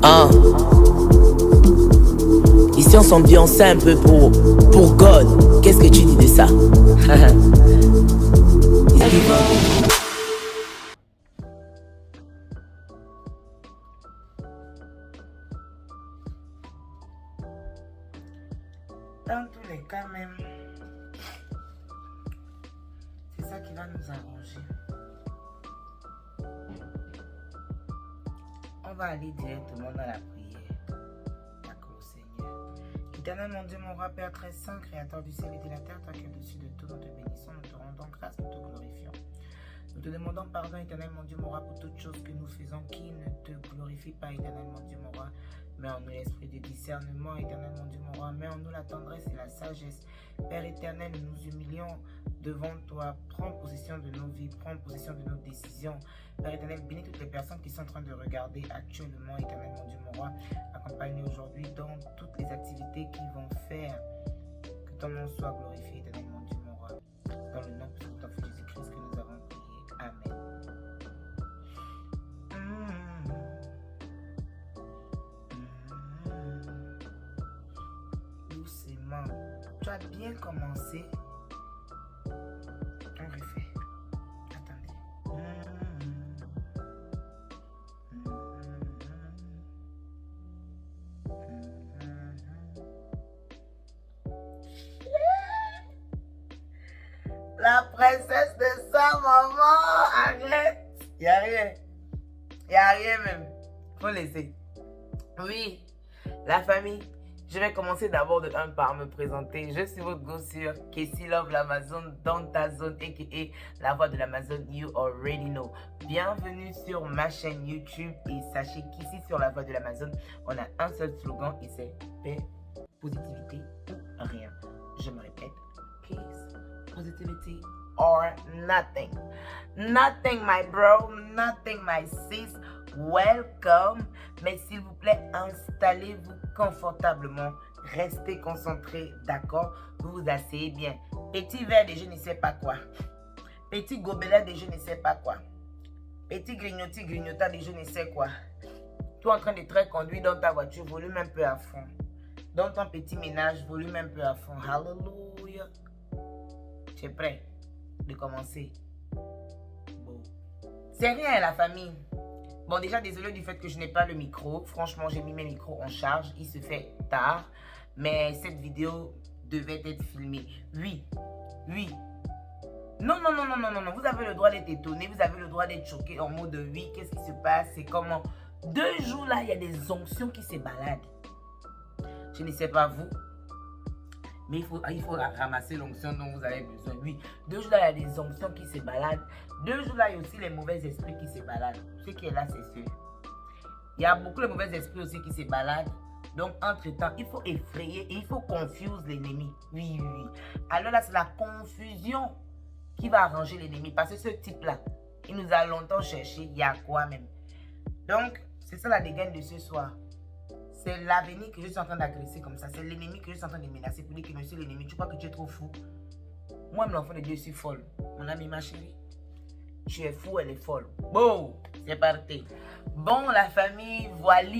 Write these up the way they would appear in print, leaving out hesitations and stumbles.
Hein? Ici on s'ambiance un peu pour God. Qu'est-ce que tu dis de ça? Dans tous les cas même, c'est ça qui va nous arranger. On va aller directement dans la prière. D'accord, Seigneur. Éternel mon Dieu, mon roi, Père très saint, créateur du ciel et de la terre, toi qui es au-dessus de tout, nous te bénissons, nous te rendons grâce, nous te glorifions. Nous te demandons pardon, éternel mon Dieu, mon roi, pour toutes choses que nous faisons qui ne te glorifient pas, éternel mon Dieu, mon roi. Mets en nous l'esprit de discernement, éternel mon Dieu, mon roi. Mets en nous la tendresse et la sagesse. Père éternel, nous nous humilions devant toi. Prends possession de nos vies, prends possession de nos décisions. Père éternel, bénis toutes les personnes qui sont en train de regarder actuellement, éternel mon Dieu, mon roi. Accompagne-nous aujourd'hui dans toutes les activités qu'ils vont faire. Que ton nom soit glorifié, éternel mon Dieu, mon roi. Dans le nom de ton Fils Jésus-Christ que nous avons prié. Amen. Doucement. Tu as bien commencé. On refait. Attendez. La princesse de sa maman. Arrête. Y a rien. Y a rien même. Faut laisser. Oui, la famille. Je vais commencer d'abord par me présenter. Je suis votre gossure, Casey Love l'Amazon, dans ta zone, a.k.a. la voix de l'Amazon, you already know. Bienvenue sur ma chaîne YouTube et sachez qu'ici sur la voix de l'Amazon, on a un seul slogan et c'est paix, positivité ou rien. Je me répète, peace, positivity or nothing. Nothing my bro, nothing my sis. Welcome, mais s'il vous plaît, installez-vous confortablement, restez concentrés, d'accord? Vous vous asseyez bien. Petit verre de je ne sais pas quoi, petit gobelet de je ne sais pas quoi, petit grignotant de je ne sais quoi. Toi en train de très conduire dans ta voiture, volume un peu à fond. Dans ton petit ménage, volume un peu à fond. Hallelujah. Tu es prêt de commencer? Bon. C'est rien la famille. Bon, déjà, désolé du fait que je n'ai pas le micro. Franchement, j'ai mis mes micros en charge. Il se fait tard. Mais cette vidéo devait être filmée. Oui. Non. Vous avez le droit d'être étonné. Vous avez le droit d'être choqué en mode oui. Qu'est-ce qui se passe? C'est comment? 2 jours là, il y a des onctions qui se baladent. Je ne sais pas vous. Mais il faut ramasser l'onction dont vous avez besoin. Oui, 2 jours là, il y a des onctions qui se baladent. 2 jours là, il y a aussi les mauvais esprits qui se baladent. Ce qui est là, c'est sûr. Il y a beaucoup de mauvais esprits aussi qui se baladent. Donc, entre-temps, il faut effrayer et il faut confuser l'ennemi. Oui. Alors là, c'est la confusion qui va arranger l'ennemi. Parce que ce type-là, il nous a longtemps cherché. Il y a quoi même? Donc, c'est ça la dégaine de ce soir. C'est l'avenir que je suis en train d'agresser comme ça. C'est l'ennemi que je suis en train de menacer pour dire que monsieur l'ennemi, tu crois que tu es trop fou? Moi, l'enfant de Dieu, je suis folle. Mon ami, ma chérie, tu es fou, elle est folle. Bon, c'est parti. Bon, la famille, voilà.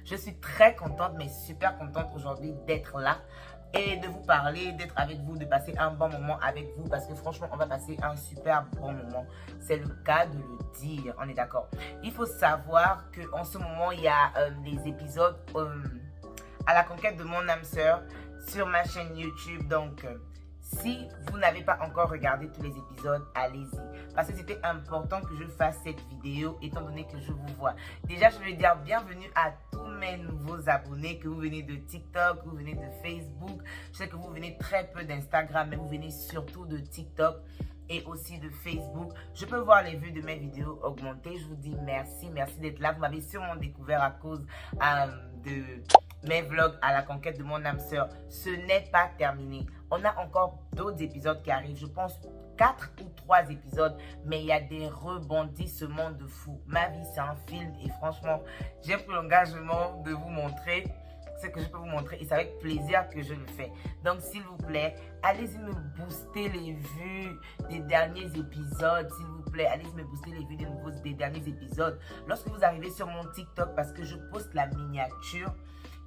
Je suis très contente, mais super contente aujourd'hui d'être là et de vous parler, d'être avec vous, de passer un bon moment avec vous parce que franchement, on va passer un super bon moment. C'est le cas de le dire, on est d'accord. Il faut savoir qu'en ce moment, il y a des épisodes à la conquête de mon âme sœur sur ma chaîne YouTube. Donc, si vous n'avez pas encore regardé tous les épisodes, allez-y. Parce que c'était important que je fasse cette vidéo étant donné que je vous vois. Déjà, je veux dire bienvenue à tous mes nouveaux abonnés, que vous venez de TikTok, que vous venez de Facebook. Je sais que vous venez très peu d'Instagram, mais vous venez surtout de TikTok et aussi de Facebook. Je peux voir les vues de mes vidéos augmenter. Je vous dis merci d'être là. Vous m'avez sûrement découvert à cause de mes vlogs à la conquête de mon âme sœur. Ce n'est pas terminé. On a encore d'autres épisodes qui arrivent. Je pense 4 ou 3 épisodes. Mais il y a des rebondissements de fou. Ma vie, c'est un film. Et franchement, j'ai pris l'engagement de vous montrer ce que je peux vous montrer et c'est avec plaisir que je le fais. Donc, s'il vous plaît, allez-y me booster les vues des derniers épisodes. S'il vous plaît, allez-y me booster les vues des derniers épisodes. Lorsque vous arrivez sur mon TikTok, parce que je poste la miniature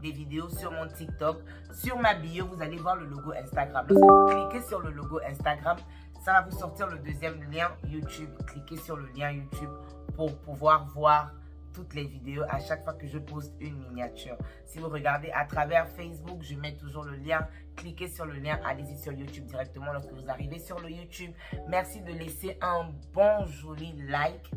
des vidéos sur mon TikTok, sur ma bio, vous allez voir le logo Instagram. Lorsque vous cliquez sur le logo Instagram, ça va vous sortir le deuxième lien YouTube. Cliquez sur le lien YouTube pour pouvoir voir toutes les vidéos à chaque fois que je poste une miniature. Si vous regardez à travers Facebook, je mets toujours le lien. Cliquez sur le lien, allez-y sur YouTube directement lorsque vous arrivez sur le YouTube. Merci de laisser un bon joli like.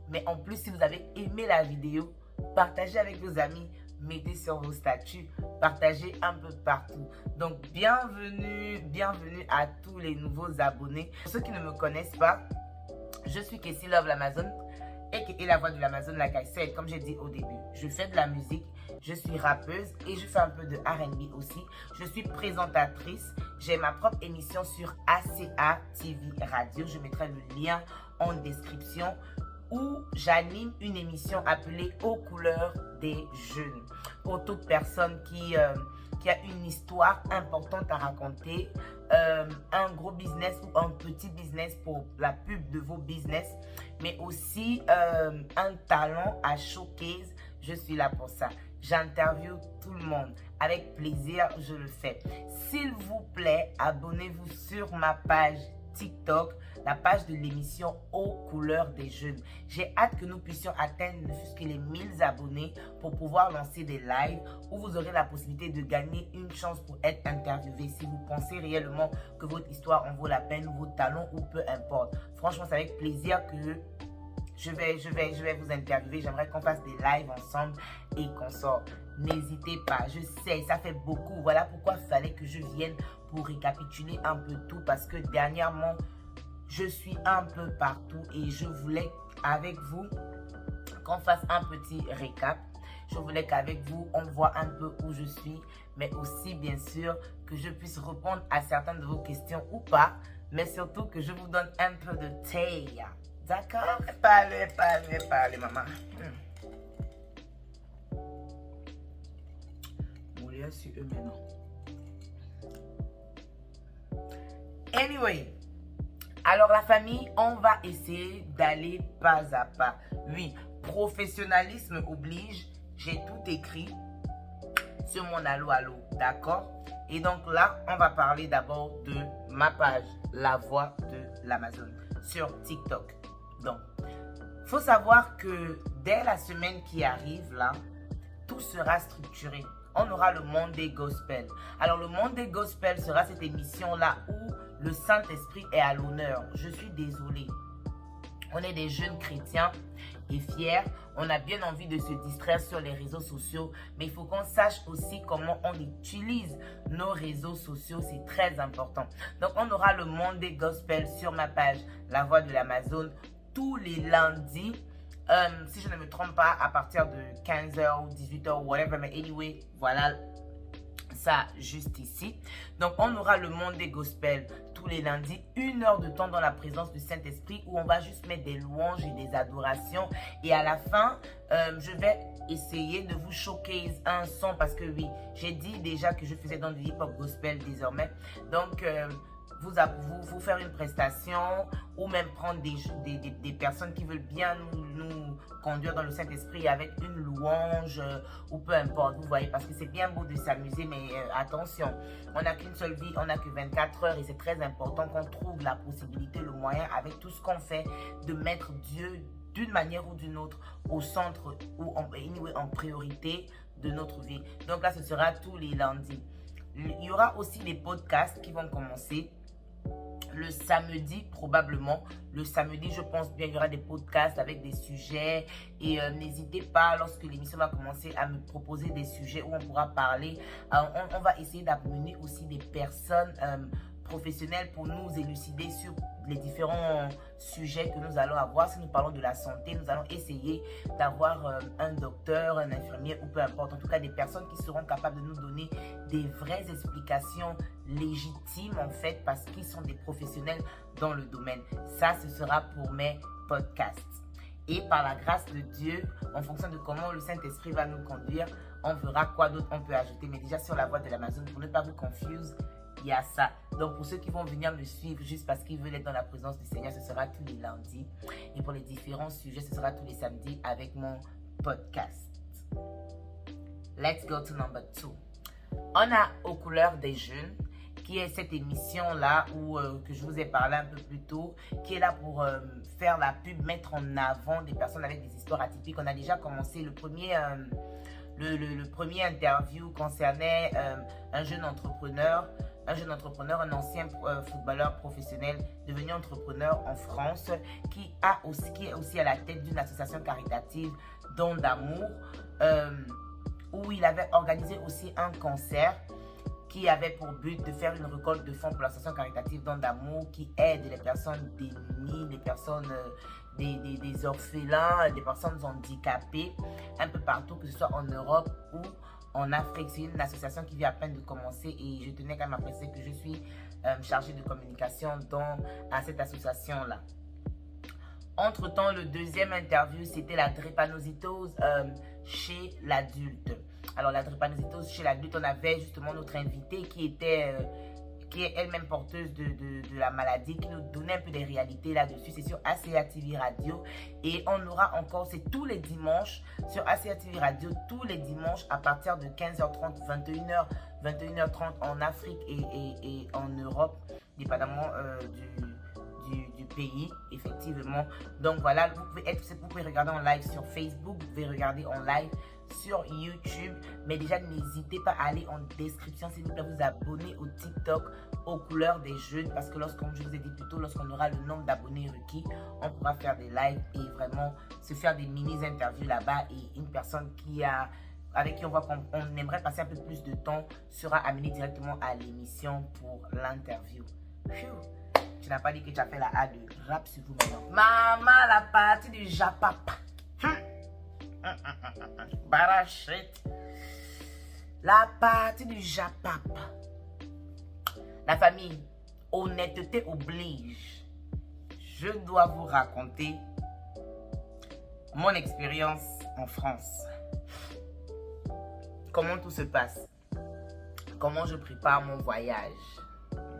Mais en plus, si vous avez aimé la vidéo, partagez avec vos amis, mettez sur vos statuts, partagez un peu partout. Donc, bienvenue à tous les nouveaux abonnés. Pour ceux qui ne me connaissent pas, je suis Kessie Love l'Amazon et la voix de l'Amazon, like I said, comme j'ai dit au début. Je fais de la musique, je suis rappeuse et je fais un peu de R&B aussi. Je suis présentatrice, j'ai ma propre émission sur ACA TV Radio. Je mettrai le lien en description où j'anime une émission appelée Aux couleurs des jeunes. Pour toute personne qui a une histoire importante à raconter, un gros business ou un petit business pour la pub de vos business, mais aussi un talent à showcase, je suis là pour ça. J'interviewe tout le monde. Avec plaisir, je le fais. S'il vous plaît, abonnez-vous sur ma page TikTok, la page de l'émission Aux couleurs des jeunes. J'ai hâte que nous puissions atteindre ne fût-ce que les 1000 abonnés pour pouvoir lancer des lives où vous aurez la possibilité de gagner une chance pour être interviewé si vous pensez réellement que votre histoire en vaut la peine, ou votre talent, ou peu importe. Franchement, c'est avec plaisir que je vais vous interviewer. J'aimerais qu'on fasse des lives ensemble et qu'on sorte. N'hésitez pas, je sais, ça fait beaucoup. Voilà pourquoi il fallait que je vienne pour récapituler un peu tout, parce que dernièrement, je suis un peu partout et je voulais avec vous qu'on fasse un petit récap. Je voulais qu'avec vous, on voit un peu où je suis, mais aussi bien sûr que je puisse répondre à certaines de vos questions ou pas, mais surtout que je vous donne un peu de thé. D'accord? Parlez, maman. Mourir sur eux maintenant. Anyway, alors la famille, on va essayer d'aller pas à pas. Oui, professionnalisme oblige, j'ai tout écrit sur mon Allo, d'accord? Et donc là, on va parler d'abord de ma page, La Voix de l'Amazon, sur TikTok. Donc, il faut savoir que dès la semaine qui arrive là, tout sera structuré. On aura le Monday Gospel. Alors, le Monday Gospel sera cette émission-là où le Saint-Esprit est à l'honneur. Je suis désolée. On est des jeunes chrétiens et fiers. On a bien envie de se distraire sur les réseaux sociaux. Mais il faut qu'on sache aussi comment on utilise nos réseaux sociaux. C'est très important. Donc, on aura le Monday Gospel sur ma page La Voix de l'Amazon tous les lundis. Si je ne me trompe pas, à partir de 15h ou 18h ou whatever. Mais anyway, voilà ça juste ici. Donc, on aura le Monday Gospel tous les lundis, 1 heure de temps dans la présence du Saint-Esprit où on va juste mettre des louanges et des adorations. Et à la fin, je vais essayer de vous showcase un son parce que oui, j'ai dit déjà que je faisais dans du hip-hop gospel désormais. Donc, vous faire une prestation ou même prendre des personnes qui veulent bien nous conduire dans le Saint-Esprit avec une louange ou peu importe, vous voyez, parce que c'est bien beau de s'amuser, mais attention, on n'a qu'une seule vie, on n'a que 24 heures et c'est très important qu'on trouve la possibilité, le moyen avec tout ce qu'on fait de mettre Dieu d'une manière ou d'une autre au centre ou en priorité de notre vie. Donc là, ce sera tous les lundis. Il y aura aussi des podcasts qui vont commencer le samedi, probablement. Le samedi, je pense bien, il y aura des podcasts avec des sujets. Et n'hésitez pas, lorsque l'émission va commencer, à me proposer des sujets où on pourra parler. On va essayer d'amener aussi des personnes professionnels pour nous élucider sur les différents sujets que nous allons avoir. Si nous parlons de la santé, nous allons essayer d'avoir un docteur, un infirmier ou peu importe. En tout cas, des personnes qui seront capables de nous donner des vraies explications légitimes en fait parce qu'ils sont des professionnels dans le domaine. Ça, ce sera pour mes podcasts. Et par la grâce de Dieu, en fonction de comment le Saint-Esprit va nous conduire, on verra quoi d'autre on peut ajouter. Mais déjà sur la voie de l'Amazon, pour ne pas vous confuse, il y a ça. Donc pour ceux qui vont venir me suivre juste parce qu'ils veulent être dans la présence du Seigneur, ce sera tous les lundis. Et pour les différents sujets, ce sera tous les samedis avec mon podcast. Let's go to number 2. On a Aux couleurs des jeunes, qui est cette émission-là que je vous ai parlé un peu plus tôt, qui est là pour faire la pub, mettre en avant des personnes avec des histoires atypiques. On a déjà commencé le premier interview concernait un jeune entrepreneur, un ancien footballeur professionnel devenu entrepreneur en France qui est aussi à la tête d'une association caritative Don d'amour où il avait organisé aussi un concert qui avait pour but de faire une récolte de fonds pour l'association caritative Don d'amour qui aide les personnes démunies, les personnes, des orphelins, des personnes handicapées, un peu partout, que ce soit en Europe ou en Afrique. C'est une association qui vient à peine de commencer et je tenais quand même à préciser que je suis chargée de communication à cette association-là. Entre-temps, le deuxième interview, c'était la drépanocytose chez l'adulte. Alors, la drépanocytose chez l'adulte, on avait justement notre invitée qui est elle-même porteuse de la maladie, qui nous donnait un peu des réalités là-dessus. C'est sur ACA TV Radio. Et on aura encore, c'est tous les dimanches, sur ACA TV Radio, tous les dimanches à partir de 15h30, 21h30 en Afrique et en Europe, dépendamment du pays, effectivement. Donc voilà, vous pouvez regarder en live sur Facebook, vous pouvez regarder en live sur YouTube, mais déjà n'hésitez pas à aller en description s'il vous plaît, vous abonner au TikTok Aux couleurs des jeunes, parce que comme je vous ai dit plus tôt, lorsqu'on aura le nombre d'abonnés requis, on pourra faire des lives et vraiment se faire des mini-interviews là-bas, et une personne avec qui on voit qu'on aimerait passer un peu plus de temps sera amenée directement à l'émission pour l'interview. Tu n'as pas dit que tu as fait la A de rap sur vous maintenant. Maman, la partie du Japap. Barachette. La partie du Japap. La famille, honnêteté oblige. Je dois vous raconter mon expérience en France. Comment tout se passe. Comment je prépare mon voyage.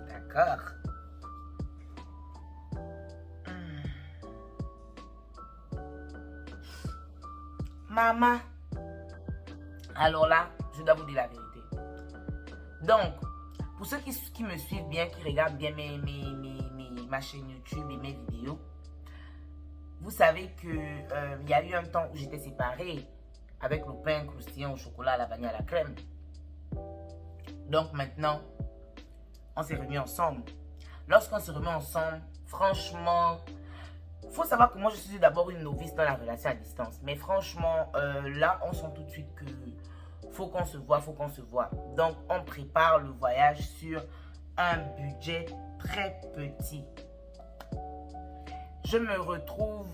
D'accord? Maman, alors là, je dois vous dire la vérité. Donc, pour ceux qui me suivent bien, qui regardent bien ma chaîne YouTube et mes vidéos, vous savez que il y a eu un temps où j'étais séparée avec le pain croustillant au chocolat, à la vanille, à la crème. Donc maintenant, on s'est remis ensemble. Lorsqu'on se remet ensemble, franchement, faut savoir que moi je suis d'abord une novice dans la relation à distance. Mais franchement, là, on sent tout de suite que faut qu'on se voit. Donc, on prépare le voyage sur un budget très petit. Je me retrouve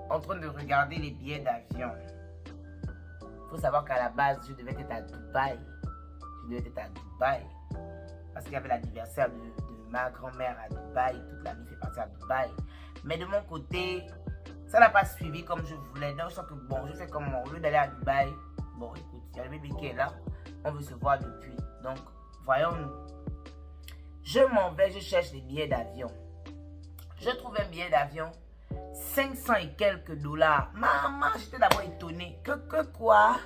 en train de regarder les billets d'avion. Faut savoir qu'à la base, je devais être à Dubaï. Parce qu'il y avait l'anniversaire de ma grand-mère à Dubaï. Toute la vie fait partie à Dubaï. Mais de mon côté, ça n'a pas suivi comme je voulais. Donc, je sens que bon, je fais comme au lieu d'aller à Dubaï. Bon, écoute, il y a le bébé qui est là. On veut se voir depuis. Donc, voyons-nous. Je m'en vais, je cherche les billets d'avion. Je trouve un billet d'avion, 500 et quelques dollars. Maman, j'étais d'abord étonnée. Que quoi?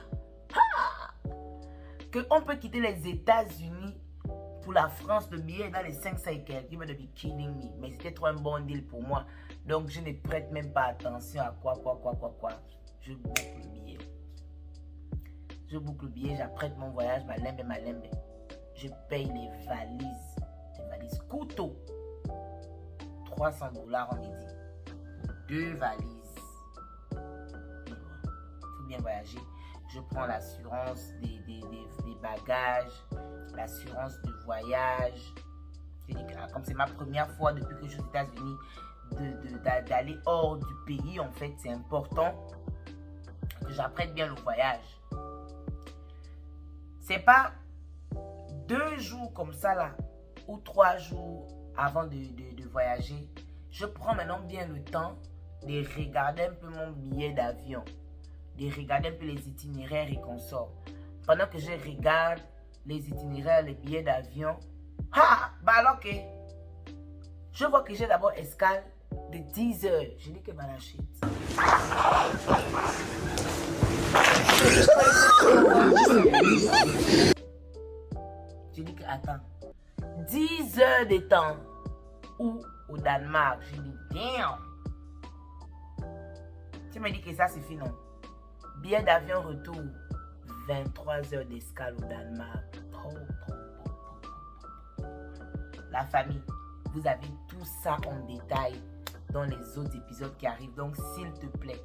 Qu'on peut quitter les États-Unis pour la France, le billet est dans les 500 et quelques. You better be kidding me. Mais c'était trop un bon deal pour moi. Donc, je ne prête même pas attention à quoi. Je boucle le billet. J'apprête mon voyage, ma lembe. Je paye les valises couteau. 300 dollars, on me dit. 2 valises. Il faut bien voyager. Je prends l'assurance des bagages, l'assurance de voyage. Comme c'est ma première fois depuis que je suis aux États-Unis d'aller hors du pays, en fait, c'est important que j'apprête bien le voyage. C'est pas 2 jours comme ça là, ou 3 jours avant de voyager. Je prends maintenant bien le temps de regarder un peu mon billet d'avion, de regarder un peu les itinéraires et consorts. Pendant que je regarde les itinéraires, les billets d'avion, bah alors que je vois que j'ai d'abord escale de 10 heures. Je dis que ma la shit. Je dis que attends, 10 heures de temps ou au Danemark. Je dis damn. Tu me dis que ça suffit, non? Billet d'avion retour, 23 heures d'escale au Danemark. La famille, vous avez tout ça en détail dans les autres épisodes qui arrivent. Donc, s'il te plaît,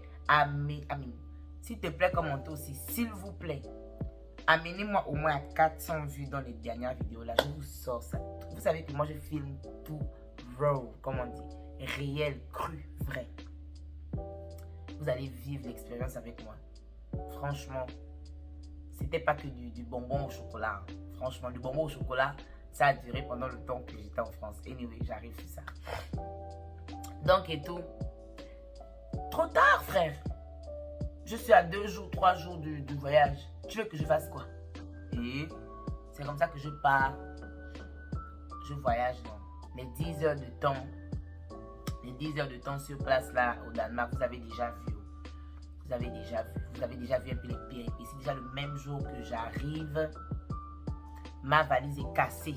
s'il te plaît, commentez aussi, s'il vous plaît. Amenez-moi au moins à 400 vues dans les dernières vidéos. Là, je vous sors ça. Vous savez que moi, je filme tout raw, comme on dit. Réel, cru, vrai. Vous allez vivre l'expérience avec moi. Franchement, c'était pas que du bonbon au chocolat. Franchement, du bonbon au chocolat, ça a duré pendant le temps que j'étais en France. Anyway, j'arrive sur ça. Donc et tout. Trop tard, frère. Je suis à 2 jours, 3 jours du voyage. Tu veux que je fasse quoi? Et c'est comme ça que je pars. Je voyage dans les 10 heures de temps. Les 10 heures de temps sur place là au Danemark, vous avez déjà vu. Vous avez déjà vu un peu les péripéties. Déjà le même jour que j'arrive, ma valise est cassée.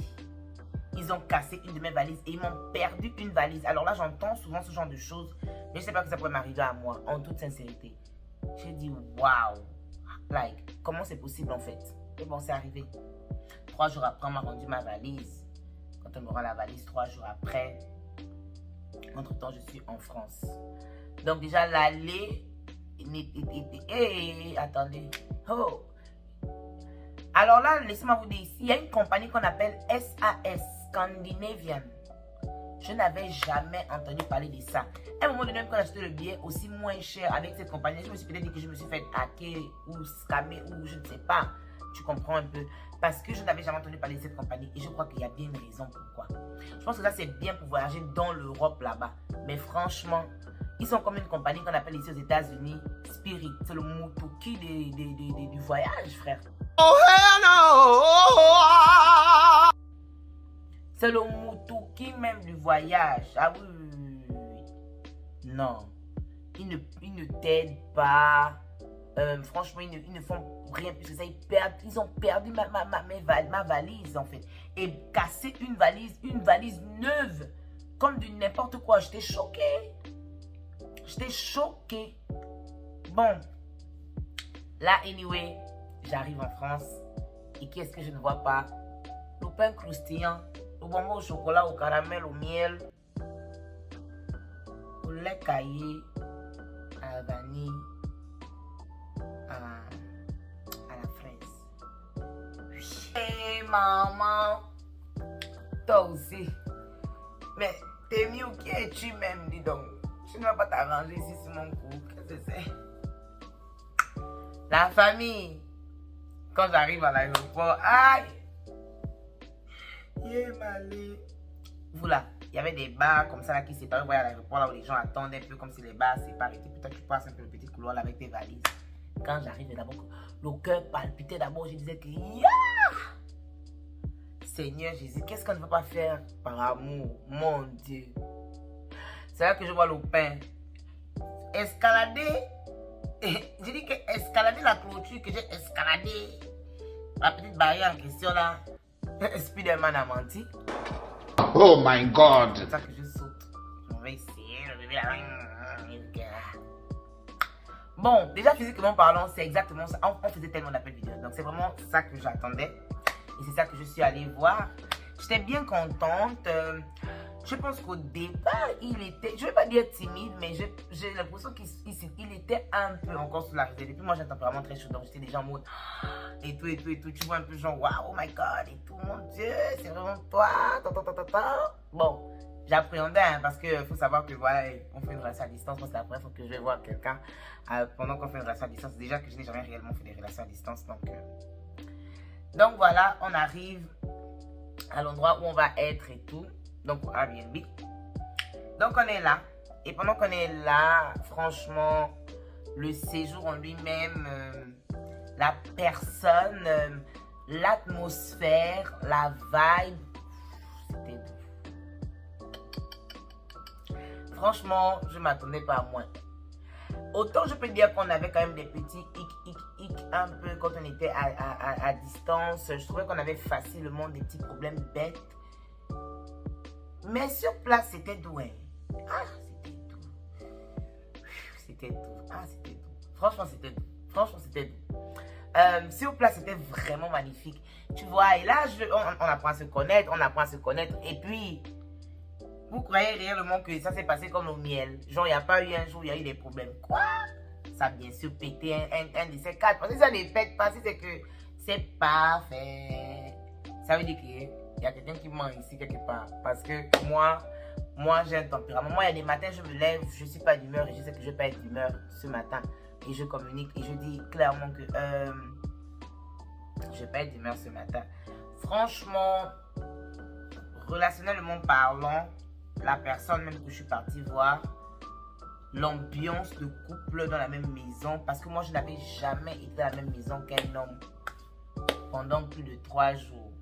Ils ont cassé une de mes valises et ils m'ont perdu une valise. Alors là, j'entends souvent ce genre de choses, mais je ne sais pas que ça pourrait m'arriver à moi, en toute sincérité. J'ai dit, waouh, like, comment c'est possible en fait? Et bon, c'est arrivé. 3 jours après, on m'a rendu ma valise. Quand on me rend la valise, 3 jours après, entre-temps, je suis en France. Donc déjà, l'aller... attendez. Oh. Alors là, laissez-moi vous dire, il y a une compagnie qu'on appelle SAS, Scandinavian. Je n'avais jamais entendu parler de ça. À un moment donné, même quand j'ai acheté le billet aussi moins cher avec cette compagnie, je me suis peut-être dit que je me suis fait hacker ou scammer ou je ne sais pas. Tu comprends un peu? Parce que je n'avais jamais entendu parler de cette compagnie et je crois qu'il y a bien une raison pourquoi. Je pense que ça c'est bien pour voyager dans l'Europe là-bas. Mais franchement, ils sont comme une compagnie qu'on appelle ici aux États-Unis Spirit. C'est le Mutuki du voyage, frère. Oh hell no! C'est le Mutuki même du voyage. Ah oui, oui, oui, oui. Non. Ils ne t'aident pas. Franchement, ils ne font rien plus que ça. Ils ont perdu ma valise en fait. Et cassé une valise neuve. Comme de n'importe quoi. J'étais choquée. J'étais choquée. Bon. Là, anyway, j'arrive en France. Et qu'est-ce que je ne vois pas? Le pain croustillant. Le bonbon au chocolat, au caramel, au miel. Au lait caillé. À la vanille. À la fraise. Hey maman. Toi aussi. Mais t'es mieux qui es-tu même, dis donc. Tu ne vas pas t'arranger ici sur mon cou. Qu'est-ce que c'est? La famille. Quand j'arrive à l'aéroport, aïe. Vous là, il y avait des bars comme ça là qui séparaient. Vous voyez à l'aéroport là où les gens attendent un peu comme si les bars séparés. Et puis toi tu passes un peu le petit couloir là avec tes valises. Quand j'arrive d'abord, le cœur palpitait d'abord. Je disais que Seigneur Jésus, qu'est-ce qu'on ne veut pas faire par amour, mon Dieu. C'est là que je vois le pain. Escalader. Je dis que escalader la clôture que j'ai escaladé. La petite barrière en question là. Spider-Man a menti. Oh my God. C'est ça que je saute. Je vais essayer le bébé là. Bon, déjà physiquement parlant, c'est exactement ça. On faisait tellement d'appels vidéo. Donc c'est vraiment ça que j'attendais. Et c'est ça que je suis allée voir. J'étais bien contente. Je pense qu'au départ, il était, je ne vais pas dire timide, mais j'ai l'impression qu'il était un peu encore sous la réserve. Et puis moi, j'ai un tempérament très chaud, donc j'étais déjà en mode et tout. Tu vois un peu genre, waouh, oh my God, et tout, mon Dieu, c'est vraiment toi. Bon, j'appréhendais, hein, parce qu'il faut savoir que voilà, on fait une relation à distance. Moi, c'est la première fois que je vais voir quelqu'un pendant qu'on fait une relation à distance. Déjà que je n'ai jamais réellement fait des relations à distance. Donc voilà, on arrive à l'endroit où on va être et tout. Donc, Airbnb. Donc, on est là. Et pendant qu'on est là, franchement, le séjour en lui-même, la personne, l'atmosphère, la vibe, c'était doux. Franchement, je ne m'attendais pas à moins. Autant je peux dire qu'on avait quand même des petits hic un peu quand on était à distance. Je trouvais qu'on avait facilement des petits problèmes bêtes. Mais sur place, c'était doux. Hein. Ah, c'était doux. C'était doux. Ah, c'était doux. Franchement, c'était doux. Franchement, c'était doux. Sur place, c'était vraiment magnifique. Tu vois, et là, on apprend à se connaître, Et puis, vous croyez réellement que ça s'est passé comme au miel? Genre, il n'y a pas eu un jour où il y a eu des problèmes. Quoi? Ça a bien sûr pété un de ces quatre. Parce que ça ne pète pas, c'est que c'est pas fait. Ça veut dire qu'il y a quelqu'un qui ment ici quelque part. Parce que moi j'ai un tempérament. Moi, il y a des matins, je me lève, je ne suis pas d'humeur et je sais que je ne vais pas être d'humeur ce matin. Et je communique et je dis clairement que je ne vais pas être d'humeur ce matin. Franchement, relationnellement parlant, la personne même que je suis partie voir, l'ambiance de couple dans la même maison, parce que moi je n'avais jamais été dans la même maison qu'un homme pendant plus de 3 jours.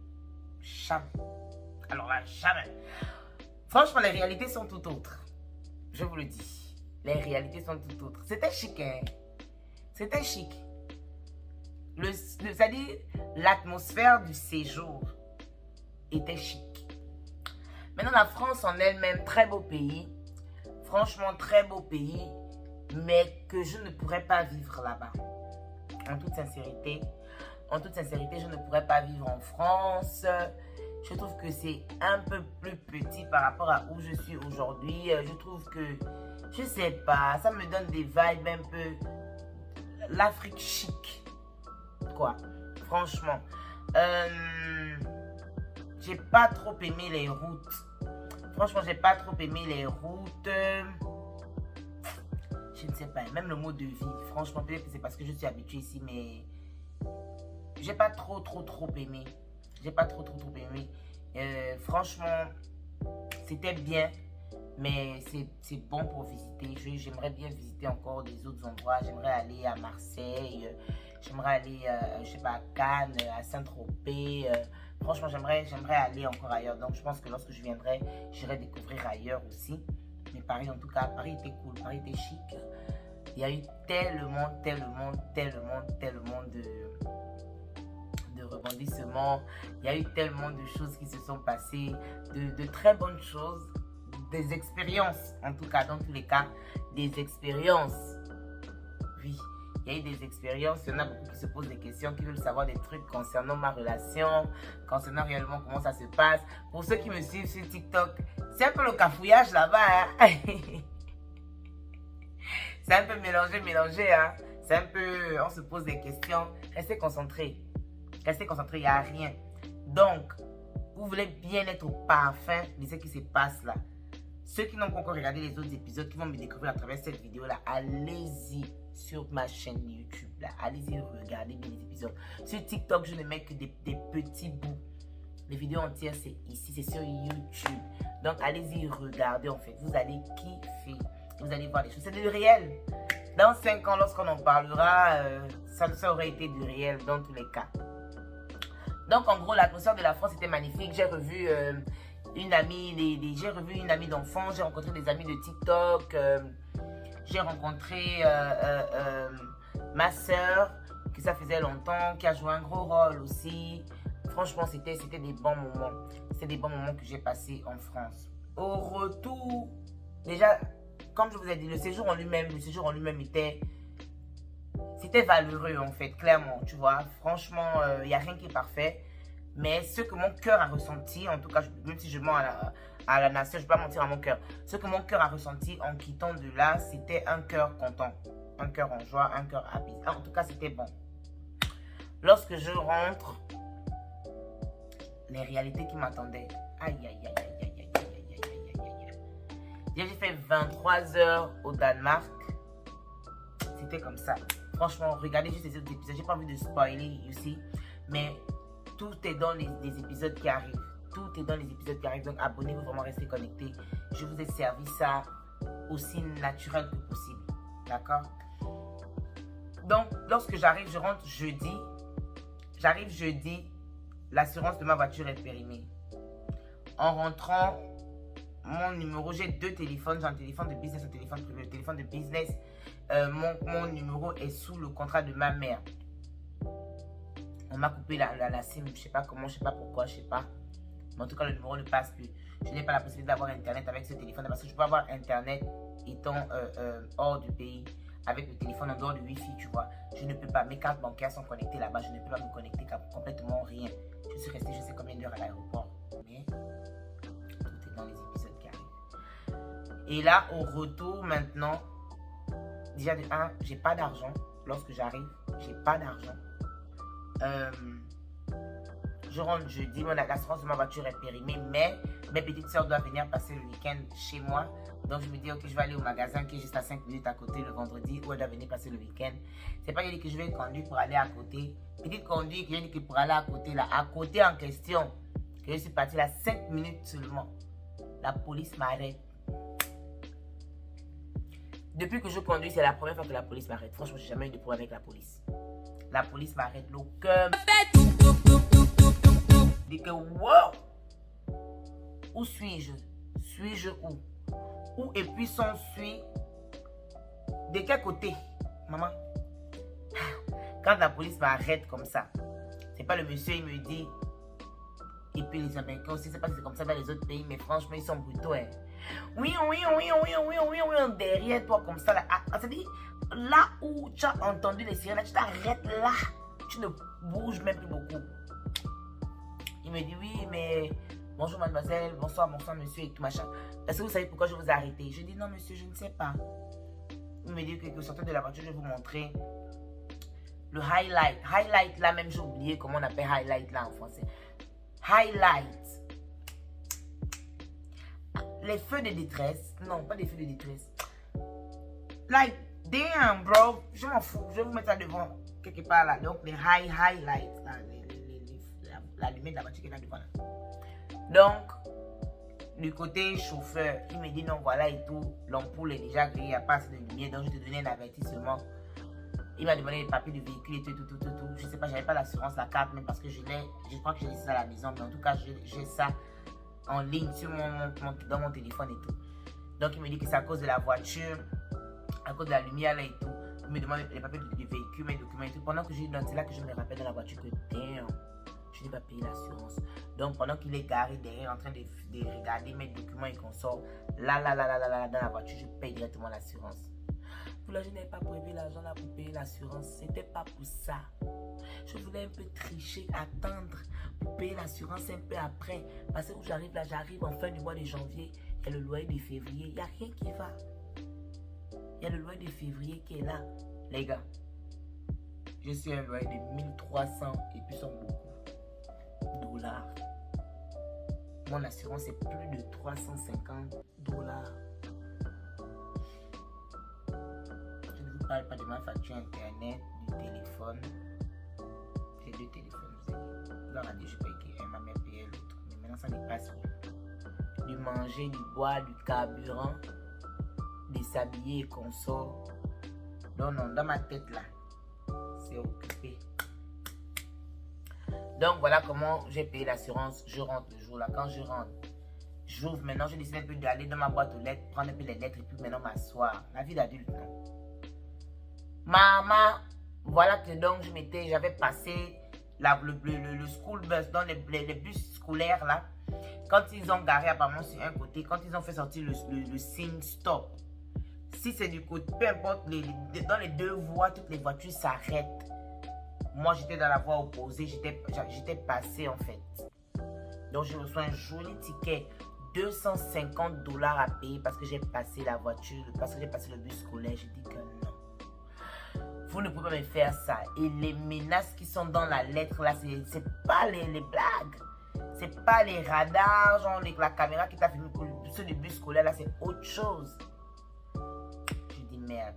Jamais. Alors là, jamais. Franchement, les réalités sont tout autres. Je vous le dis. Les réalités sont tout autres. C'était chic, hein? C'était chic. C'est-à-dire, l'atmosphère du séjour était chic. Maintenant, la France en elle-même, très beau pays. Franchement, très beau pays. Mais que je ne pourrais pas vivre là-bas. En toute sincérité. En toute sincérité, je ne pourrais pas vivre en France. Je trouve que c'est un peu plus petit par rapport à où je suis aujourd'hui. Je trouve que, je sais pas, ça me donne des vibes un peu l'Afrique chic. Quoi, franchement. J'ai pas trop aimé les routes. Franchement, j'ai pas trop aimé les routes. Je ne sais pas, même le mode de vie. Franchement, peut-être que c'est parce que je suis habituée ici, mais j'ai pas trop aimé. J'ai pas trop aimé. Franchement, c'était bien, mais c'est bon pour visiter. J'aimerais bien visiter encore des autres endroits. J'aimerais aller à Marseille. J'aimerais aller, je sais pas, à Cannes, à Saint-Tropez. Franchement, j'aimerais aller encore ailleurs. Donc, je pense que lorsque je viendrai, j'irai découvrir ailleurs aussi. Mais Paris, en tout cas, Paris était cool. Paris était chic. Il y a eu tellement de rebondissements. Il y a eu tellement de choses qui se sont passées. De très bonnes choses. Des expériences, en tout cas, dans tous les cas. Des expériences. Oui. Il y a eu des expériences, il y en a beaucoup qui se posent des questions, qui veulent savoir des trucs concernant ma relation, concernant réellement comment ça se passe. Pour ceux qui me suivent sur TikTok, c'est un peu le cafouillage là-bas. Hein? C'est un peu mélangé. Hein? C'est un peu, on se pose des questions. Restez concentrés. Il n'y a rien. Donc, vous voulez bien être au parfum de ce qui se passe là. Ceux qui n'ont pas encore regardé les autres épisodes, qui vont me découvrir à travers cette vidéo-là, allez-y sur ma chaîne YouTube. Là, allez-y regarder bien les épisodes. Sur TikTok, je ne mets que des petits bouts. Les vidéos entières, c'est ici, c'est sur YouTube. Donc, allez-y regarder en fait. Vous allez kiffer. Vous allez voir des choses. C'est du réel. Dans 5 ans, lorsqu'on en parlera, ça aurait été du réel dans tous les cas. Donc, en gros, l'atmosphère de la France était magnifique. J'ai revu une amie d'enfance. J'ai rencontré des amis de TikTok. J'ai rencontré ma soeur, que ça faisait longtemps, qui a joué un gros rôle aussi. Franchement, c'était des bons moments. C'est des bons moments que j'ai passés en France. Au retour, déjà, comme je vous ai dit, le séjour en lui-même c'était valeureux en fait, clairement, tu vois. Franchement, il n'y a rien qui est parfait. Mais ce que mon cœur a ressenti, en tout cas, même si je mens à la nation, je ne vais pas mentir à mon cœur. Ce que mon cœur a ressenti en quittant de là, c'était un cœur content. Un cœur en joie, un cœur happy. En tout cas, c'était bon. Lorsque je rentre, les réalités qui m'attendaient. Aïe. J'ai fait 23 heures au Danemark. C'était comme ça. Franchement, regardez juste les autres épisodes. J'ai pas envie de spoiler ici. Mais tout est dans les épisodes qui arrivent. Donc abonnez-vous, vraiment restez connectés. Je vous ai servi ça aussi naturel que possible. D'accord? Donc, lorsque j'arrive, je rentre jeudi. J'arrive jeudi, l'assurance de ma voiture est périmée. En rentrant, mon numéro, j'ai 2 téléphones. J'ai un téléphone de business, un téléphone privé. Le téléphone de business, mon numéro est sous le contrat de ma mère. On m'a coupé la SIM, je sais pas comment, je sais pas pourquoi, je sais pas. Mais en tout cas, le numéro ne passe plus. Je n'ai pas la possibilité d'avoir Internet avec ce téléphone parce que je peux avoir Internet étant hors du pays. Avec le téléphone en dehors du Wi-Fi, tu vois. Je ne peux pas. Mes cartes bancaires sont connectées là-bas. Je ne peux pas me connecter complètement rien. Je suis resté je sais combien d'heures à l'aéroport. Mais tout est dans les épisodes qui arrivent. Et là, au retour maintenant, déjà de 1, j'ai pas d'argent. Lorsque j'arrive, j'ai pas d'argent. Je rentre jeudi, l'assurance de ma voiture est périmée, mais mes petites soeurs doivent venir passer le week-end chez moi. Donc je me dis, ok, je vais aller au magasin qui est juste à 5 minutes à côté le vendredi, où elle doit venir passer le week-end. C'est pas dit que je vais conduire pour aller à côté. Petite conduite, que j'ai dit que pour aller à côté, là, à côté en question, que je suis parti là 5 minutes seulement. La police m'arrête. Depuis que je conduis, c'est la première fois que la police m'arrête. Franchement, j'ai jamais eu de problème avec la police. La police m'arrête, le cœur. Je dis que, wow! Où suis-je? Suis-je où? Où et puis son suit? De quel côté? Maman? Quand la police m'arrête comme ça, c'est pas le monsieur, il me dit. Et puis les Américains aussi, c'est pas que c'est comme ça dans les autres pays, mais franchement, ils sont brutaux. Hein. Oui, derrière toi comme ça. Là. Ah, c'est-à-dire, là où tu as entendu les sirènes, tu t'arrêtes là. Tu ne bouges même plus beaucoup. Il me dit, oui, mais bonjour mademoiselle, bonsoir monsieur et tout machin. Est-ce que vous savez pourquoi je vous ai arrêté? Je dis, non monsieur, je ne sais pas. Il me dit que vous sortez de la voiture, je vais vous montrer le highlight. Highlight là, même j'ai oublié comment on appelle highlight là en français. Highlight. Les feux de détresse. Non, pas des feux de détresse. Like, damn, bro. Je m'en fous. Je vais vous mettre ça devant, quelque part là. Donc, les highlights. Là, la lumière de la voiture qui est là devant là. Donc, du côté chauffeur, il me dit non, voilà et tout. L'ampoule est déjà grillée, il n'y a pas assez de lumière. Donc, je te donnais un avertissement. Il m'a demandé les papiers du véhicule et tout. Je sais pas, j'avais pas l'assurance, la carte, même parce que je crois que j'ai laissé ça à la maison. Mais en tout cas, j'ai ça en ligne sur dans mon téléphone et tout. Donc, il me dit que c'est à cause de la voiture, à cause de la lumière là et tout. Il me demande les papiers du véhicule, mes documents et tout. Pendant que c'est là que je me rappelle dans la voiture que, damn, je n'ai pas payé l'assurance. Donc, pendant qu'il est garé derrière en train de regarder mes documents et qu'on sort, là, dans la voiture, je paye directement l'assurance. Pour là, je n'avais pas prévu l'argent là pour payer l'assurance. C'était pas pour ça. Je voulais un peu tricher, attendre pour payer l'assurance un peu après. Parce que j'arrive en fin du mois de janvier. Il y a le loyer de février. Il n'y a rien qui va. Il y a le loyer de février qui est là. Les gars, je suis un loyer de 1300 et puis sont beaucoup $. Mon assurance est plus de $350. Je ne parle pas de ma facture internet, du téléphone. J'ai 2 téléphones, vous avez. Là, on a dit, je paye un, ma mère payait l'autre. Mais maintenant, ça ne passe plus. Du manger, du boire, du carburant, de s'habiller et qu'on sort. Non, dans ma tête là, c'est occupé. Donc, voilà comment j'ai payé l'assurance. Je rentre le jour là. Quand je rentre, j'ouvre. Maintenant, je décide un peu d'aller dans ma boîte aux lettres, prendre un peu les lettres et puis maintenant m'asseoir. La vie d'adulte, non. Maman, voilà que donc j'avais passé le school bus, dans les bus scolaires là. Quand ils ont garé apparemment sur un côté, quand ils ont fait sortir le signe stop. Si c'est du côté, peu importe, dans les 2 voies, toutes les voitures s'arrêtent. Moi, j'étais dans la voie opposée, j'étais passé en fait. Donc, je reçois un joli ticket, $250 à payer parce que j'ai passé la voiture, parce que j'ai passé le bus scolaire. J'ai dit que non. Vous ne pouvez pas me faire ça. Et les menaces qui sont dans la lettre là, c'est pas les blagues. C'est pas les radars, genre la caméra qui t'a filmé sur le bus scolaire là, c'est autre chose. Je dis merde.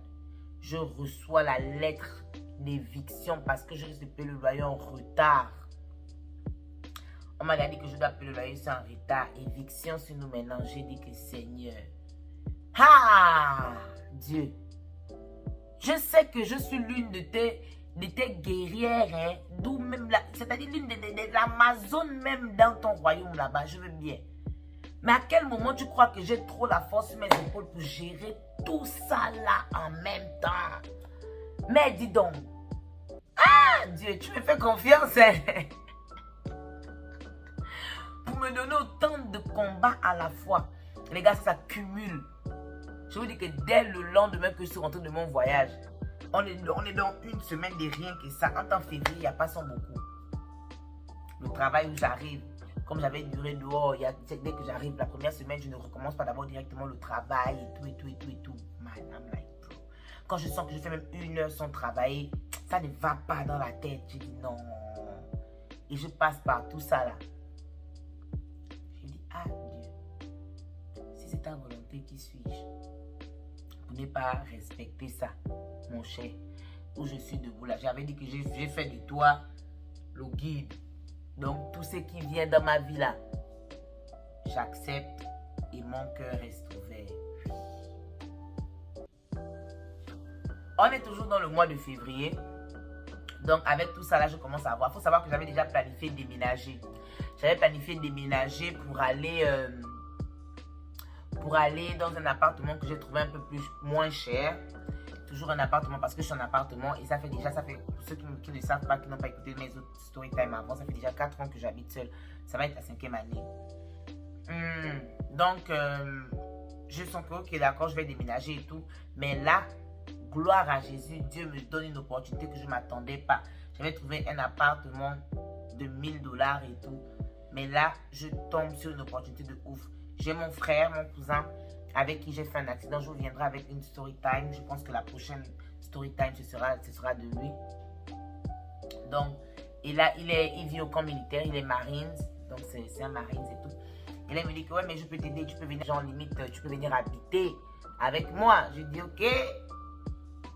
Je reçois la lettre d'éviction parce que je risque de payer le loyer en retard. On m'a dit que je dois payer le loyer en retard. Éviction sur nous maintenant. J'ai dit que Seigneur. Ah, Dieu. Je sais que je suis l'une de tes guerrières, hein, d'où même c'est-à-dire l'une des Amazones même dans ton royaume là-bas, je veux bien. Mais à quel moment tu crois que j'ai trop la force sur mes épaules pour gérer tout ça là en même temps? Mais dis donc, ah Dieu, tu me fais confiance, hein? Pour me donner autant de combats à la fois. Les gars, ça cumule. Je vous dis que dès le lendemain que je suis rentré de mon voyage, on est dans une semaine de rien que ça. En temps février, il n'y a pas sans beaucoup. Le travail où j'arrive, comme j'avais duré dehors, dès que j'arrive la première semaine, je ne recommence pas d'abord directement le travail et tout. Man, I'm like, bro. Quand je sens que je fais même 1 heure sans travailler, ça ne va pas dans la tête. Je dis non. Et je passe par tout ça là. Je dis, ah Dieu, si c'est ta volonté, qui suis-je? Pour ne pas respecter ça, mon cher. Où je suis debout là. J'avais dit que j'ai fait de toi le guide. Donc tout ce qui vient dans ma vie là, j'accepte et mon cœur reste ouvert. On est toujours dans le mois de février. Donc avec tout ça là, je commence à voir. Il faut savoir que j'avais déjà planifié déménager. J'avais planifié déménager pour aller dans un appartement que j'ai trouvé un peu moins cher. Toujours un appartement parce que je suis en appartement et ça fait pour ceux qui ne savent pas, qui n'ont pas écouté mes autres story time avant, ça fait déjà 4 ans que j'habite seule. Ça va être la 5e année. Donc, je sens que, ok, d'accord, je vais déménager et tout. Mais là, gloire à Jésus, Dieu me donne une opportunité que je ne m'attendais pas. J'avais trouvé un appartement de 1000 $ et tout. Mais là, je tombe sur une opportunité de ouf. J'ai mon frère, mon cousin, avec qui j'ai fait un accident. Je reviendrai avec une story time. Je pense que la prochaine story time, ce sera de lui. Donc, et là, il vit au camp militaire. Il est Marines. Donc, c'est un Marines et tout. Et là, il me dit que ouais, mais je peux t'aider. Tu peux venir, genre limite, tu peux venir habiter avec moi. Je dis ok.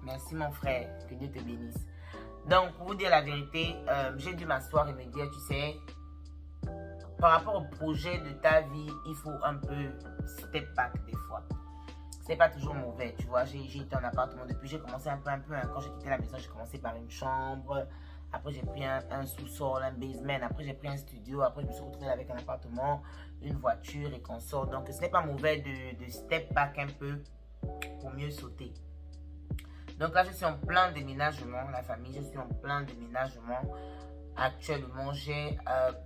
Merci, mon frère. Que Dieu te bénisse. Donc, pour vous dire la vérité, j'ai dû m'asseoir et me dire, tu sais, par rapport au projet de ta vie, il faut un peu step back des fois. C'est pas toujours mauvais, tu vois. J'ai été en appartement depuis, j'ai commencé un peu. Quand j'ai quitté la maison, j'ai commencé par une chambre. Après, j'ai pris un sous-sol, un basement. Après, j'ai pris un studio. Après, je me suis retrouvée avec un appartement, une voiture et consort. Donc, ce n'est pas mauvais de step back un peu pour mieux sauter. Donc là, je suis en plein déménagement, la famille. Je suis en plein déménagement. Actuellement,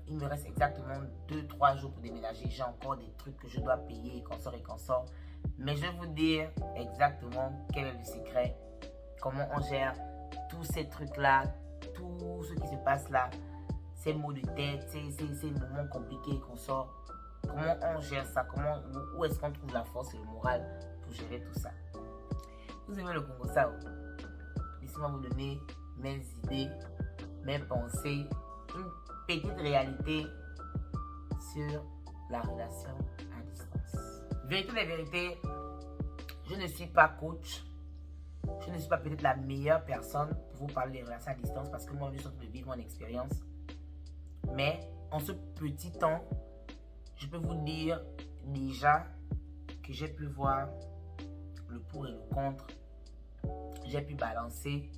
il me reste exactement 2-3 jours pour déménager. J'ai encore des trucs que je dois payer, consort. Mais je vais vous dire exactement quel est le secret, comment on gère tous ces trucs-là, tout ce qui se passe là, ces maux de tête, ces moments compliqués, consort. Comment on gère ça, où est-ce qu'on trouve la force et le moral pour gérer tout ça. Vous aimez le Congo Sao? Laissez-moi vous donner mes idées, mes pensées, une petite réalité sur la relation à distance. Vérité des vérités, je ne suis pas coach. Je ne suis pas peut-être la meilleure personne pour vous parler des relations à distance parce que moi, je suis en train de vivre mon expérience. Mais en ce petit temps, je peux vous dire déjà que j'ai pu voir le pour et le contre. J'ai pu balancer.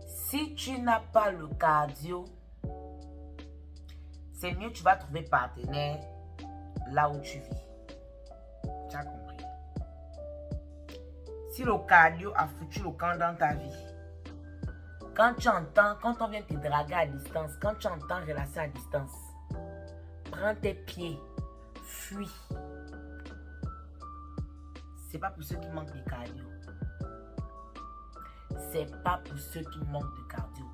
Si tu n'as pas le cardio, c'est mieux tu vas trouver partenaire là où tu vis. Tu as compris? Si le cardio a foutu le camp dans ta vie, quand on vient te draguer à distance, quand tu entends relation à distance, prends tes pieds, fuis. C'est pas pour ceux qui manquent de cardio. C'est pas pour ceux qui manquent de cardio.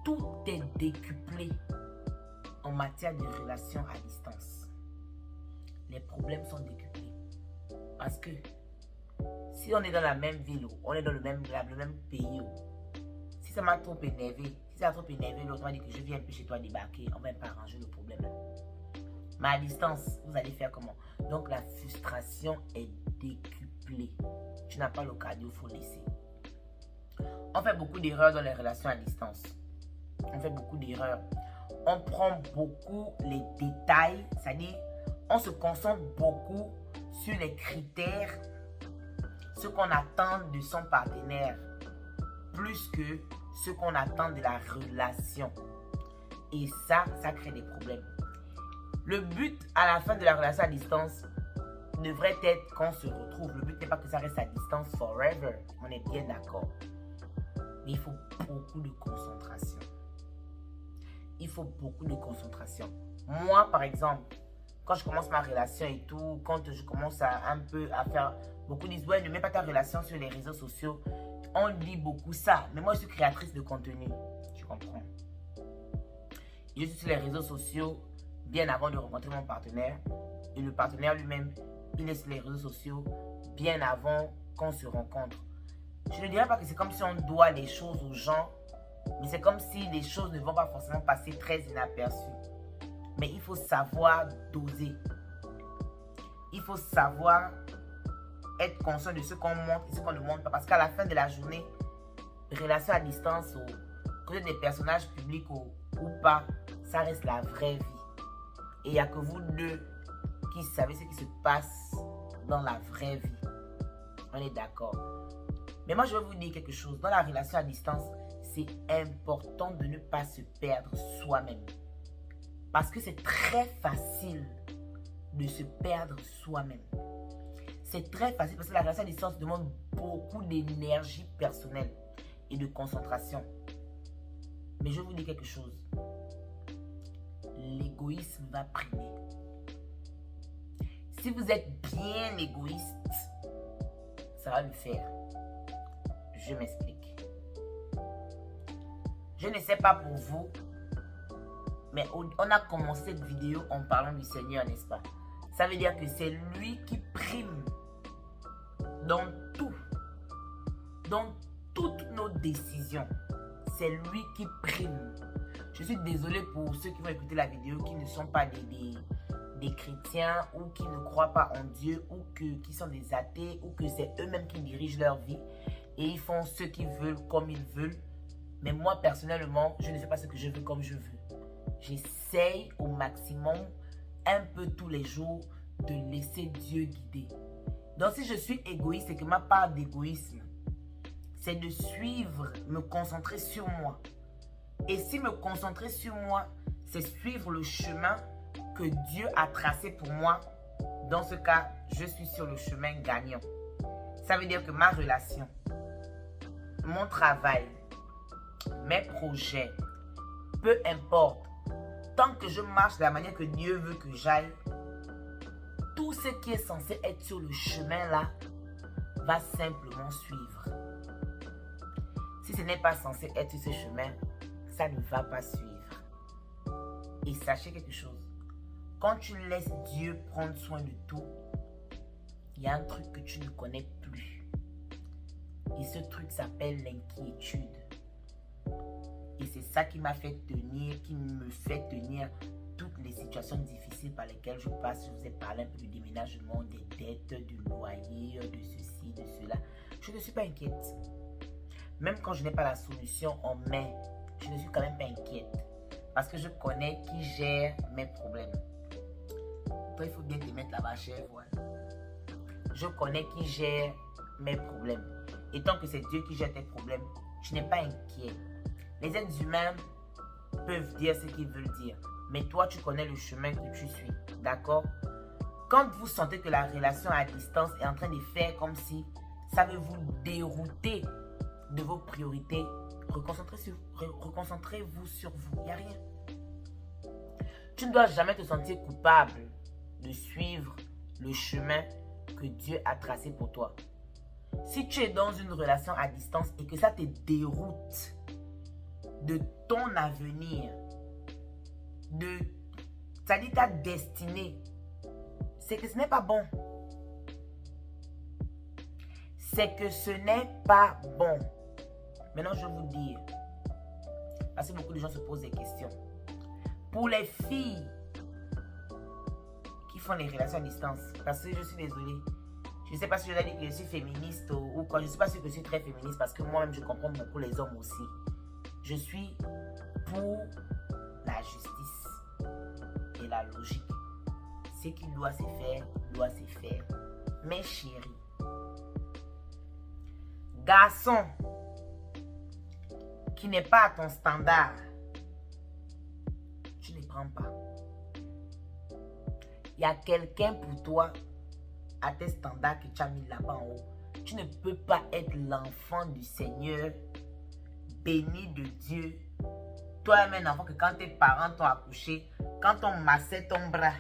Tout est décuplé en matière de relations à distance. Les problèmes sont décuplés. Parce que si on est dans la même ville, on est dans le même pays, si ça m'a trop énervé, l'autre m'a dit que je viens un peu chez toi débarquer, on va pas arranger le problème. Mais à distance, vous allez faire comment? Donc la frustration est décuplée. Tu n'as pas le cardio, il faut laisser. On fait beaucoup d'erreurs dans les relations à distance. On fait beaucoup d'erreurs. On prend beaucoup les détails, c'est-à-dire on se concentre beaucoup sur les critères, ce qu'on attend de son partenaire, plus que ce qu'on attend de la relation. Et ça crée des problèmes. Le but à la fin de la relation à distance devrait être qu'on se retrouve. Le but n'est pas que ça reste à distance forever. On est bien d'accord. Mais il faut beaucoup de concentration. Il faut beaucoup de concentration. Moi, par exemple, quand je commence ma relation et tout, quand je commence un peu à faire... Beaucoup disent, ouais, ne mets pas ta relation sur les réseaux sociaux. On dit beaucoup ça. Mais moi, je suis créatrice de contenu. Tu comprends? Je suis sur les réseaux sociaux bien avant de rencontrer mon partenaire. Et le partenaire lui-même, il est sur les réseaux sociaux bien avant qu'on se rencontre. Je ne dirais pas que c'est comme si on doit les choses aux gens, mais c'est comme si les choses ne vont pas forcément passer très inaperçues. Mais il faut savoir doser. Il faut savoir être conscient de ce qu'on montre et ce qu'on ne montre pas. Parce qu'à la fin de la journée, relation à distance, que des personnages publics ou pas, ça reste la vraie vie. Et il n'y a que vous deux qui savez ce qui se passe dans la vraie vie. On est d'accord. Mais moi, je vais vous dire quelque chose. Dans la relation à distance, c'est important de ne pas se perdre soi-même. Parce que c'est très facile de se perdre soi-même. C'est très facile parce que la relation à distance demande beaucoup d'énergie personnelle et de concentration. Mais je vais vous dire quelque chose. L'égoïsme va primer. Si vous êtes bien égoïste, ça va le faire. Je m'explique. Je ne sais pas pour vous, mais on a commencé cette vidéo en parlant du Seigneur, n'est-ce pas? Ça veut dire que c'est lui qui prime dans tout. Dans toutes nos décisions. C'est lui qui prime. Je suis désolée pour ceux qui vont écouter la vidéo qui ne sont pas des chrétiens ou qui ne croient pas en Dieu ou qui sont des athées ou que c'est eux-mêmes qui dirigent leur vie et ils font ce qu'ils veulent comme ils veulent. Mais moi, personnellement, je ne fais pas ce que je veux comme je veux. J'essaye au maximum, un peu tous les jours, de laisser Dieu guider. Donc, si je suis égoïste, c'est que ma part d'égoïsme, c'est de suivre, me concentrer sur moi. Et si me concentrer sur moi, c'est suivre le chemin que Dieu a tracé pour moi, dans ce cas, je suis sur le chemin gagnant. Ça veut dire que ma relation, mon travail, mes projets, peu importe, tant que je marche de la manière que Dieu veut que j'aille, tout ce qui est censé être sur le chemin là, va simplement suivre. Si ce n'est pas censé être sur ce chemin, ça ne va pas suivre. Et sachez quelque chose. Quand tu laisses Dieu prendre soin de tout, il y a un truc que tu ne connais plus. Et ce truc s'appelle l'inquiétude. Et c'est ça qui m'a fait tenir, qui me fait tenir toutes les situations difficiles par lesquelles je passe. Je vous ai parlé un peu du déménagement, des dettes, du loyer, de ceci, de cela. Je ne suis pas inquiète. Même quand je n'ai pas la solution en main, je ne suis quand même pas inquiète. Parce que je connais qui gère mes problèmes. Toi, il faut bien te mettre là-bas, chef. Ouais. Je connais qui gère mes problèmes. Et tant que c'est Dieu qui gère tes problèmes, tu n'es pas inquiet. Les êtres humains peuvent dire ce qu'ils veulent dire. Mais toi, tu connais le chemin que tu suis. D'accord? Quand vous sentez que la relation à distance est en train de faire comme si ça veut vous dérouter de vos priorités, reconcentrez-vous sur vous. Il n'y a rien. Tu ne dois jamais te sentir coupable de suivre le chemin que Dieu a tracé pour toi. Si tu es dans une relation à distance et que ça te déroute de ton avenir, ça dit ta destinée, c'est que ce n'est pas bon. C'est que ce n'est pas bon. Maintenant, je vais vous dire, parce que beaucoup de gens se posent des questions. Pour les filles qui font les relations à distance, parce que je suis désolée, je ne sais pas si je dois dire que je suis féministe ou quoi, je ne suis pas sûre que je suis très féministe parce que moi-même, je comprends beaucoup les hommes aussi. Je suis pour la justice et la logique. Ce qui doit se faire doit se faire. Mes chéris, garçon qui n'est pas à ton standard, tu ne prends pas. Il y a quelqu'un pour toi à tes standards que tu as mis là-bas en haut. Tu ne peux pas être l'enfant du Seigneur, béni de Dieu. Toi-même, un enfant que quand tes parents t'ont accouché, quand on massait ton bras,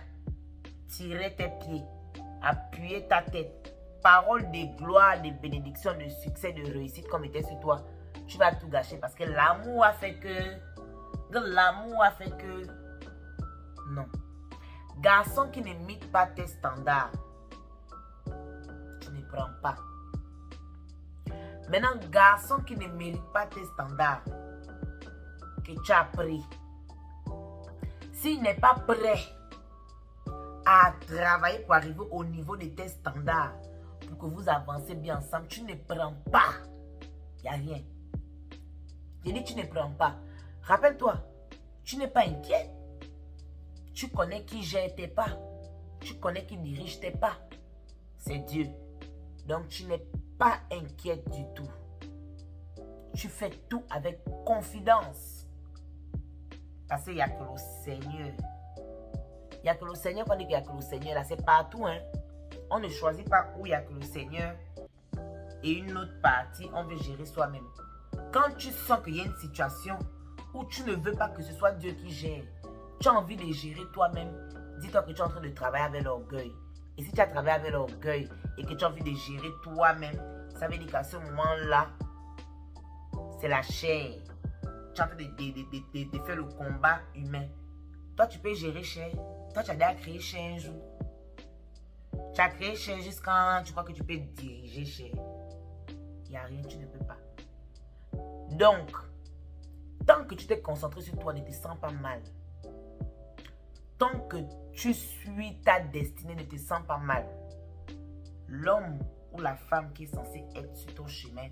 tirait tes pieds, appuyait ta tête, parole de gloire, de bénédiction, de succès, de réussite comme était sur toi, tu vas tout gâcher parce que l'amour a fait que... L'amour a fait que... Non. Garçon qui n'imite pas tes standards, tu ne prends pas. Maintenant, garçon qui ne mérite pas tes standards, que tu as pris, s'il n'est pas prêt à travailler pour arriver au niveau de tes standards, pour que vous avancez bien ensemble, tu ne prends pas. Il n'y a rien. Je dis, tu ne prends pas. Rappelle-toi, tu n'es pas inquiet. Tu connais qui gère tes pas. Tu connais qui dirige tes pas. C'est Dieu. Donc, tu n'es pas inquiète du tout. Tu fais tout avec confidence. Parce qu'il n'y a que le Seigneur. Il n'y a que le Seigneur. Quand on dit qu'il n'y a que le Seigneur, là, c'est partout. Hein? On ne choisit pas où il n'y a que le Seigneur. Et une autre partie, on veut gérer soi-même. Quand tu sens qu'il y a une situation où tu ne veux pas que ce soit Dieu qui gère, tu as envie de gérer toi-même, dis-toi que tu es en train de travailler avec l'orgueil. Et si tu as travaillé avec l'orgueil et que tu as envie de gérer toi-même, ça veut dire qu'à ce moment-là, c'est la chair. Tu es en train de faire le combat humain. Toi, tu peux gérer chair. Toi, tu as déjà créé chair un jour. Tu as créé chair jusqu'à tu crois que tu peux diriger chair. Il n'y a rien, tu ne peux pas. Donc, tant que tu t'es concentré sur toi, ne te sens pas mal. Tant que tu suis ta destinée, ne te sens pas mal. L'homme ou la femme qui est censé être sur ton chemin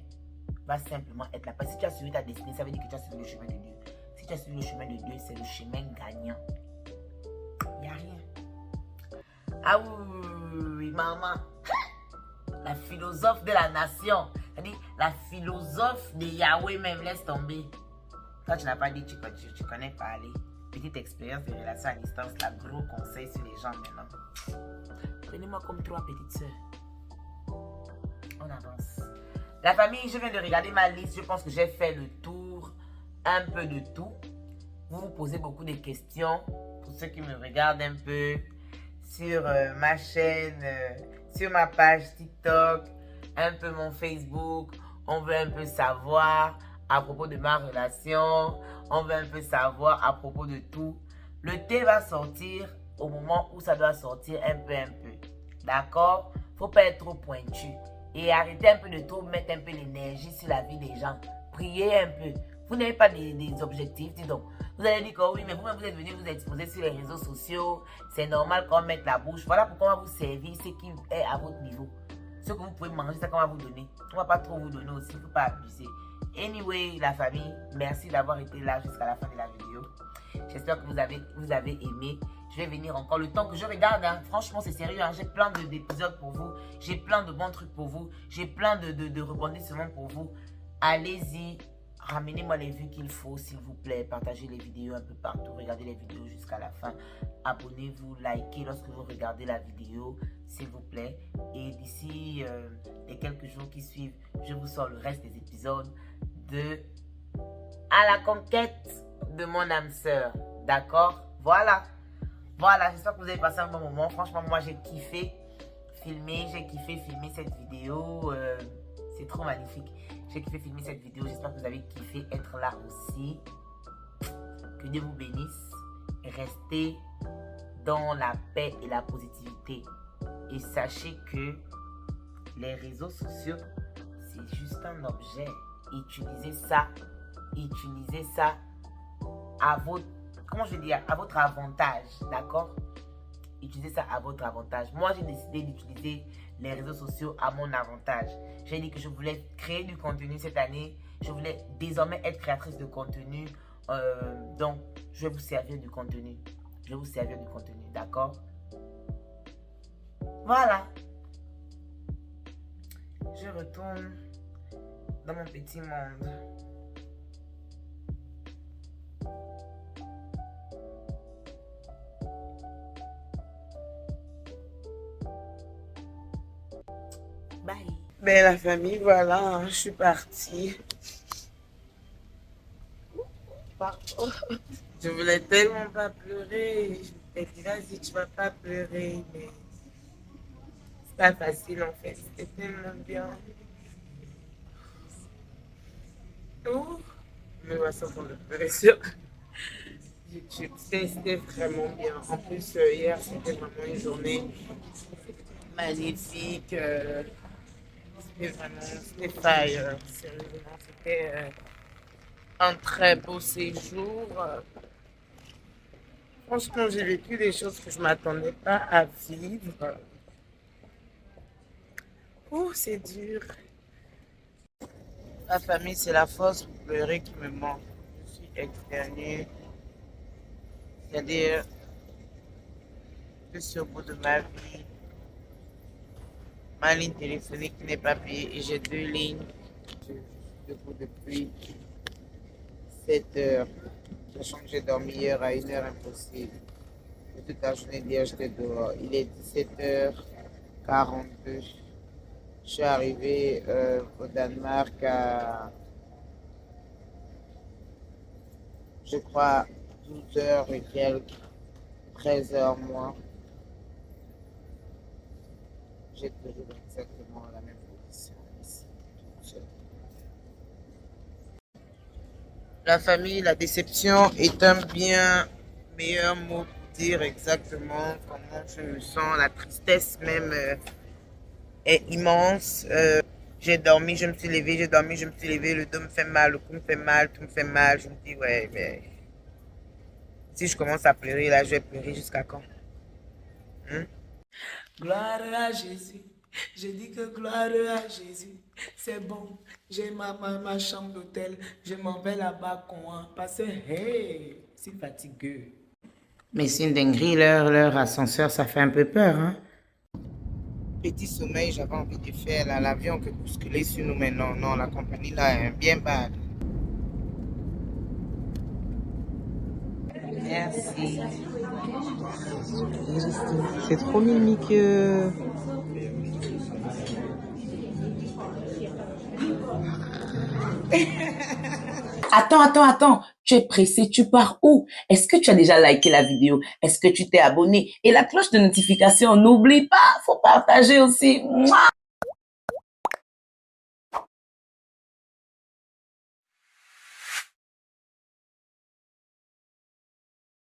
va simplement être là. Parce que si tu as suivi ta destinée, ça veut dire que tu as suivi le chemin de Dieu. Si tu as suivi le chemin de Dieu, c'est le chemin gagnant. Il n'y a rien. Ah oui, maman. La philosophe de la nation. C'est-à-dire la philosophe de Yahweh même, laisse tomber. Quand tu n'as pas dit, tu connais parler. Petite expérience de relation à distance, la gros conseil sur les gens maintenant. Prenez-moi comme 3 petites sœurs. On avance. La famille, je viens de regarder ma liste. Je pense que j'ai fait le tour un peu de tout. Vous vous posez beaucoup de questions. Pour ceux qui me regardent un peu sur ma chaîne, sur ma page TikTok, un peu mon Facebook. On veut un peu savoir à propos de ma relation. On veut un peu savoir à propos de tout. Le thé va sortir au moment où ça doit sortir un peu. D'accord? Faut pas être trop pointu. Et arrêtez un peu de trop mettre un peu l'énergie sur la vie des gens. Priez un peu. Vous n'avez pas des objectifs, dis donc. Vous allez dire que oui, mais vous-même vous êtes venu vous exposer sur les réseaux sociaux. C'est normal qu'on mette la bouche. Voilà pourquoi on va vous servir ce qui est à votre niveau. Ce que vous pouvez manger, c'est qu'on va vous donner. On ne va pas trop vous donner aussi, il ne faut pas abuser. Anyway, la famille, merci d'avoir été là jusqu'à la fin de la vidéo. J'espère que vous avez aimé. Je vais venir encore le temps que je regarde. Hein. Franchement, c'est sérieux. Hein. J'ai plein d'épisodes pour vous. J'ai plein de bons trucs pour vous. J'ai plein de rebondissements pour vous. Allez-y. Ramenez-moi les vues qu'il faut, s'il vous plaît. Partagez les vidéos un peu partout. Regardez les vidéos jusqu'à la fin. Abonnez-vous, likez lorsque vous regardez la vidéo, s'il vous plaît. Et d'ici les quelques jours qui suivent, je vous sors le reste des épisodes de À la conquête de mon âme sœur. D'accord? Voilà. Voilà, j'espère que vous avez passé un bon moment. Franchement, moi, j'ai kiffé filmer. J'ai kiffé filmer cette vidéo. C'est trop magnifique. J'ai kiffé filmer cette vidéo. J'espère que vous avez kiffé être là aussi. Que Dieu vous bénisse. Restez dans la paix et la positivité. Et sachez que les réseaux sociaux, c'est juste un objet. Utilisez ça à votre, comment je vais dire, à votre avantage. D'accord? Utilisez ça à votre avantage. Moi, j'ai décidé d'utiliser les réseaux sociaux à mon avantage. J'ai dit que je voulais créer du contenu cette année. Je voulais désormais être créatrice de contenu. Donc, je vais vous servir du contenu. D'accord? Voilà. Je retourne dans mon petit monde. Bye. Ben la famille, voilà, hein, je suis partie. Pardon. Je voulais tellement pas pleurer. Je me suis dit, vas-y, tu vas pas pleurer. Mais c'est pas facile en fait. C'était tellement bien. Oh, me voici en train de pleurer sur YouTube. C'était vraiment bien. En plus, hier, c'était vraiment une journée magnifique. C'était fire. Sérieusement, c'était un très beau séjour. Franchement, j'ai vécu des choses que je ne m'attendais pas à vivre. Oh, c'est dur. La famille, c'est la force pour pleurer qui me manque. Je suis externée. C'est-à-dire, je suis au bout de ma vie. Ma ligne téléphonique n'est pas payée et j'ai 2 lignes. Je suis debout depuis 7 heures. Sachant que j'ai dormi hier à 1 heure impossible. Et toute la journée d'hier, j'étais dehors. Il est 17h42. Je suis arrivé au Danemark à, je crois, 12 heures et quelques, 13 heures moins. J'ai toujours exactement la même position ici. La famille, la déception est un bien meilleur mot pour dire exactement comment je me sens. La tristesse même est immense. J'ai dormi, je me suis levée, j'ai dormi, je me suis levée, le dos me fait mal, le cou me fait mal, tout me fait mal. Je me dis, ouais, mais si je commence à pleurer, là, je vais pleurer jusqu'à quand? Gloire à Jésus. Je dis que gloire à Jésus. C'est bon. J'ai ma chambre d'hôtel. Je m'en vais là-bas, quoi. Parce que, hey, c'est fatigueux. Mais c'est une dinguerie, leur ascenseur, ça fait un peu peur, hein. Petit sommeil, j'avais envie de faire là, l'avion que bousculer sur nous, mais non, non, la compagnie là est bien bad. Merci. C'est trop mimi que... Attends. Tu es pressé, tu pars où? Est-ce que tu as déjà liké la vidéo? Est-ce que tu t'es abonné? Et la cloche de notification, n'oublie pas, faut partager aussi. Mouah!